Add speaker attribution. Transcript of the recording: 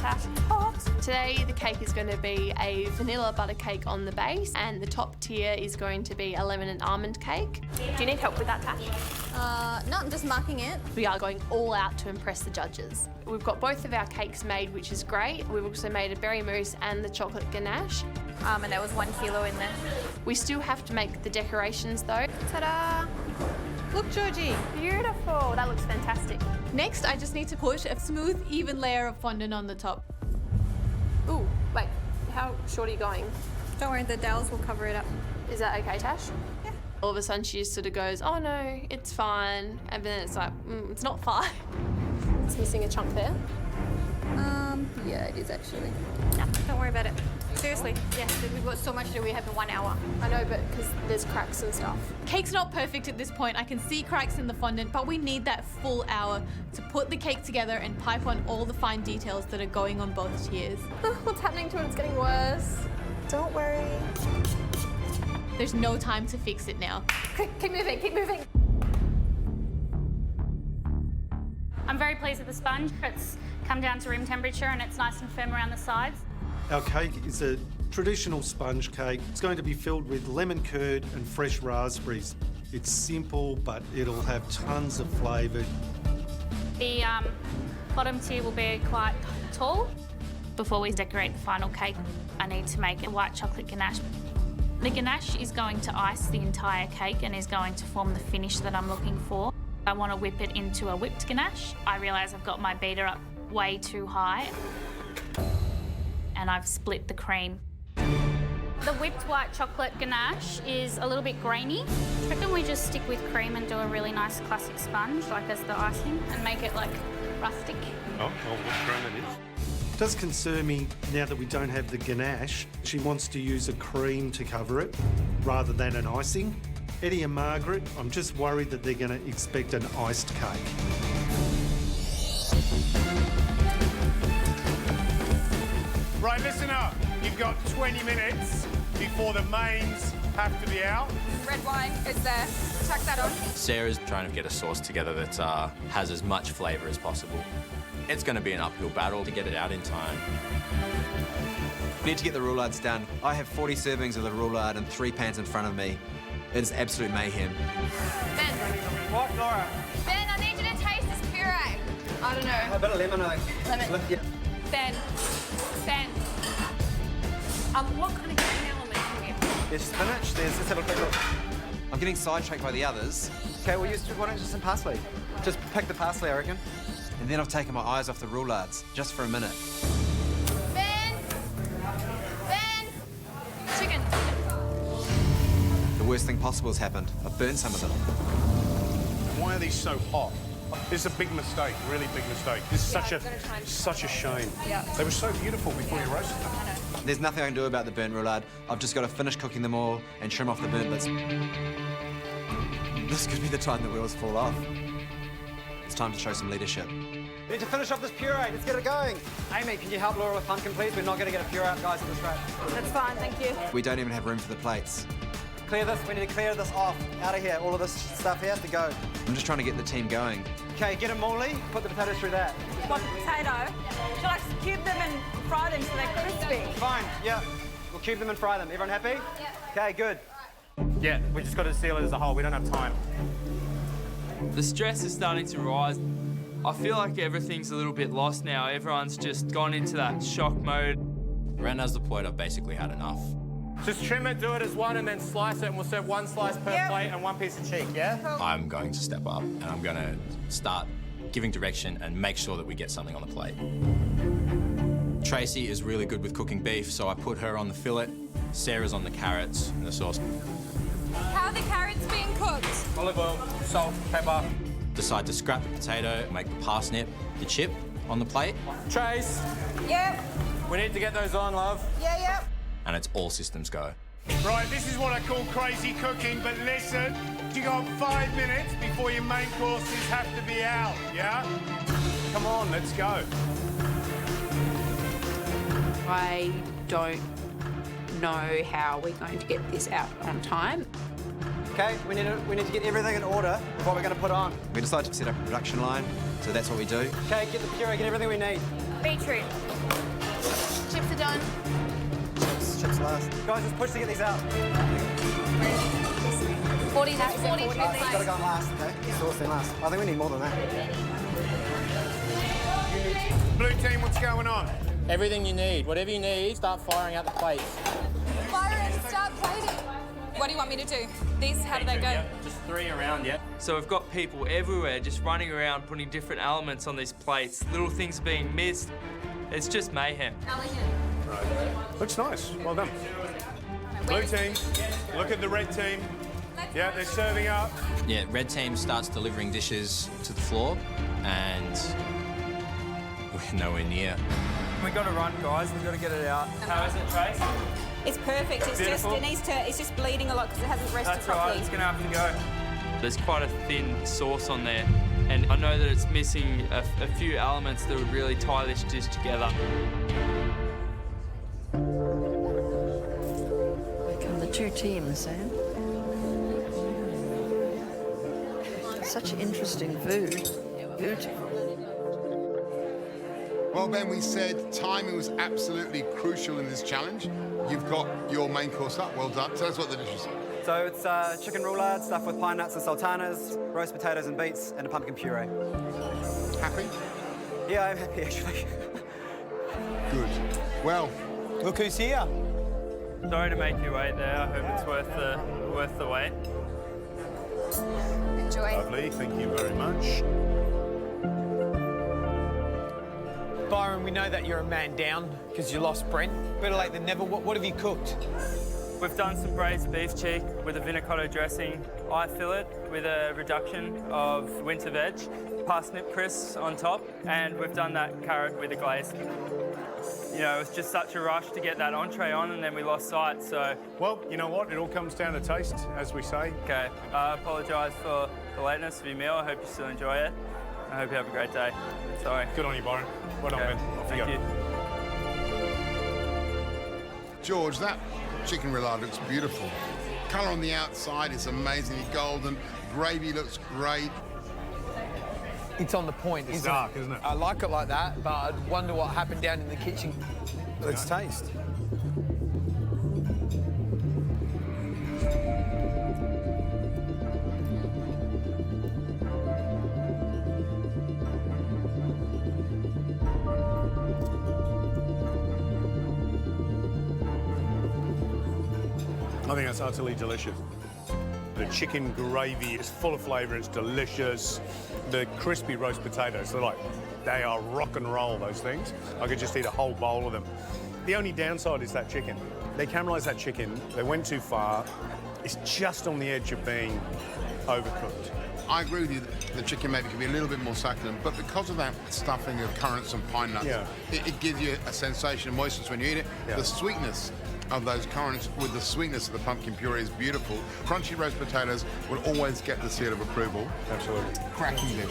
Speaker 1: Tash. It's hot.
Speaker 2: Today the cake is going to be a vanilla butter cake on the base, and the top tier is going to be a lemon and almond cake.
Speaker 1: Do you need help with that, Tash?
Speaker 3: No, I'm just marking it.
Speaker 2: We are going all out to impress the judges. We've got both of our cakes made, which is great. We've also made a berry mousse and the chocolate ganache.
Speaker 1: And there was 1 kilo in there.
Speaker 2: We still have to make the decorations though.
Speaker 3: Ta-da! Look, Georgie.
Speaker 1: Beautiful. That looks fantastic.
Speaker 3: Next, I just need to push a smooth, even layer of fondant on the top.
Speaker 2: Ooh, wait, how short are you going?
Speaker 3: Don't worry, the dowels will cover it up.
Speaker 2: Is that okay, Tash?
Speaker 3: Yeah.
Speaker 2: All of a sudden she just sort of goes, oh no, it's fine. And then it's like, it's not fine. It's missing a chunk there.
Speaker 3: Yeah, it is actually.
Speaker 1: No, don't worry about it. Seriously, yes, we've got so much to do. We have 1 hour.
Speaker 2: I know, but because there's cracks and stuff.
Speaker 3: Cake's not perfect at this point. I can see cracks in the fondant, but we need that full hour to put the cake together and pipe on all the fine details that are going on both tiers.
Speaker 2: What's happening to it? It's getting worse. Don't worry.
Speaker 3: There's no time to fix it now.
Speaker 2: Quick, keep moving, keep moving.
Speaker 1: I'm very pleased with the sponge. It's come down to room temperature and it's nice and firm around the sides.
Speaker 4: Our cake is a traditional sponge cake. It's going to be filled with lemon curd and fresh raspberries. It's simple, but it'll have tons of flavour.
Speaker 1: The bottom tier will be quite tall. Before we decorate the final cake, I need to make a white chocolate ganache. The ganache is going to ice the entire cake and is going to form the finish that I'm looking for. I want to whip it into a whipped ganache. I realise I've got my beater up way too high and I've split the cream. The whipped white chocolate ganache is a little bit grainy. I reckon we just stick with cream and do a really nice classic sponge, like as the icing, and make it like rustic.
Speaker 4: Oh, what cream it is. It does concern me now that we don't have the ganache. She wants to use a cream to cover it rather than an icing. Eddie and Margaret, I'm just worried that they're going to expect an iced cake.
Speaker 5: Right, listen up. You've got 20 minutes before the mains have to be out.
Speaker 6: Red wine is there. Chuck that on.
Speaker 7: Sarah's trying to get a sauce together that has as much flavour as possible. It's going to be an uphill battle to get it out in time.
Speaker 8: We need to get the roulardes done. I have 40 servings of the roulade and 3 pans in front of me. It is absolute mayhem.
Speaker 6: Ben.
Speaker 5: What, Laura?
Speaker 6: Ben, I need you to taste this puree. I don't know.
Speaker 8: A bit of lemonade.
Speaker 6: Lemon.
Speaker 8: Yeah.
Speaker 6: Ben. Ben. What kind of green element can we have?
Speaker 8: There's spinach. Let's have a quick look. I'm getting sidetracked by the others. Okay, we'll use, why don't you just some parsley? Just pick the parsley, I reckon. And then I've taken my eyes off the roulades, just for a minute.
Speaker 6: Ben. Ben. Chicken.
Speaker 8: The worst thing possible has happened. I've burnt some of them.
Speaker 5: Why are these so hot? This is a big mistake, really big mistake. This is such a shame.
Speaker 6: Yeah.
Speaker 5: They were so beautiful before you roasted them.
Speaker 8: There's nothing I can do about the burnt roulade. I've just got to finish cooking them all and trim off the burnt bits. This could be the time the wheels fall off. It's time to show some leadership. We need to finish off this puree. Let's get it going. Amy, can you help Laura with pumpkin, please? We're not going to get a puree out, guys, at this rate.
Speaker 6: That's fine, thank you.
Speaker 8: We don't even have room for the plates. Clear this. We need to clear this off. Out of here. All of this stuff here has to go. I'm just trying to get the team going. Okay, get a molly. Put the potatoes through that.
Speaker 6: What, the potato? Should I cube them and fry them so they're crispy?
Speaker 8: Fine. Yeah. We'll cube them and fry them. Everyone happy?
Speaker 6: Yeah.
Speaker 8: Okay, good.
Speaker 5: Yeah, we just got to seal it as a whole. We don't have time.
Speaker 9: The stress is starting to rise. I feel like everything's a little bit lost now. Everyone's just gone into that shock mode.
Speaker 7: Around as the point, I've basically had enough.
Speaker 5: Just trim it, do it as one, and then slice it, and we'll serve 1 slice per plate and 1 piece of cheek, yeah?
Speaker 7: I'm going to step up and I'm going to start giving direction and make sure that we get something on the plate. Tracy is really good with cooking beef, so I put her on the fillet. Sarah's on the carrots and the sauce.
Speaker 6: How are the carrots being cooked?
Speaker 5: Olive oil, salt, pepper.
Speaker 7: Decide to scrap the potato, make the parsnip, the chip on the plate,
Speaker 5: Trace,
Speaker 6: Yep.
Speaker 5: we need to get those on, love.
Speaker 6: Yeah, yep.
Speaker 7: and it's all systems go.
Speaker 5: Right, this is what I call crazy cooking, but listen, you got 5 minutes before your main courses have to be out, yeah? Come on, let's go.
Speaker 10: I don't know how we're going to get this out on time.
Speaker 8: Okay, we need to get everything in order of what we're going to put on. We decided to set up a production line, so that's what we do. Okay, get the puree, get everything we need.
Speaker 6: Beetroot.
Speaker 2: Chips are done.
Speaker 8: Chips last. Guys, just push to get these out.
Speaker 6: 40 chips.
Speaker 8: Gotta go on last, okay? Sauce in last. I think we need more than that.
Speaker 5: Blue team, what's going on?
Speaker 11: Everything you need. Whatever you need, start firing out the plates.
Speaker 6: Byron, start plating. What do you want me to do? These, how do they go?
Speaker 11: Yep, just 3 around, yeah.
Speaker 9: So we've got people everywhere just running around putting different elements on these plates. Little things being missed. It's just mayhem.
Speaker 5: Right. Looks nice. Well done. Blue team, look at the red team. Yeah, they're serving up.
Speaker 7: Yeah, red team starts delivering dishes to the floor, and we're nowhere near.
Speaker 9: We got to run, guys. We've got to get it out. How is it, Trace?
Speaker 10: It's perfect. It's
Speaker 9: Beautiful.
Speaker 10: it's just bleeding a lot because it hasn't rested
Speaker 9: That's
Speaker 10: properly.
Speaker 9: right. It's going to have to go. There's quite a thin sauce on there, and I know that it's missing a few elements that would really tie this dish together.
Speaker 12: Become the 2 teams, Sam. Such interesting food. Beautiful.
Speaker 13: Well, Ben, we said timing was absolutely crucial in this challenge. You've got your main course up. Well done. Tell us what the dish is.
Speaker 8: So it's chicken roulade stuffed with pine nuts and sultanas, roast potatoes and beets, and a pumpkin puree.
Speaker 13: Happy?
Speaker 8: Yeah, I'm happy, actually.
Speaker 13: Good. Well,
Speaker 11: Look who's here.
Speaker 9: Sorry to make you wait there. I hope it's worth the wait.
Speaker 6: Enjoy.
Speaker 5: Lovely, thank you very much.
Speaker 11: Byron, we know that you're a man down because you lost Brent. Better late than never. What have you cooked?
Speaker 9: We've done some braised beef cheek with a vinaigrette dressing, eye fillet with a reduction of winter veg, parsnip crisps on top, and we've done that carrot with a glaze. You know, it was just such a rush to get that entree on, and then we lost sight, so...
Speaker 5: Well, you know what? It all comes down to taste, as we say.
Speaker 9: Okay, I apologise for the lateness of your meal. I hope you still enjoy it. I hope you have a great day. Sorry.
Speaker 5: Good on you, Byron. Well done, Ben. Off
Speaker 9: Thank you.
Speaker 13: George, that chicken roulade looks beautiful. Colour on the outside is amazingly golden. Gravy looks great.
Speaker 11: It's on the point,
Speaker 5: It's
Speaker 11: isn't
Speaker 5: dark,
Speaker 11: it?
Speaker 5: isn't it?
Speaker 11: I like it like that, but I wonder what happened down in the kitchen. Let's taste.
Speaker 5: I think that's utterly delicious. The chicken gravy is full of flavour, it's delicious. The crispy roast potatoes, they are rock and roll, those things. I could just eat a whole bowl of them. The only downside is that chicken. They caramelised that chicken, they went too far. It's just on the edge of being overcooked.
Speaker 13: I agree with you that the chicken maybe could be a little bit more succulent, but because of that stuffing of currants and pine nuts, it gives you a sensation of moistness when you eat it.
Speaker 5: Yeah.
Speaker 13: The sweetness of those currants with the sweetness of the pumpkin puree is beautiful. Crunchy roast potatoes will always get the seal of approval.
Speaker 5: Absolutely.
Speaker 13: Cracking dish.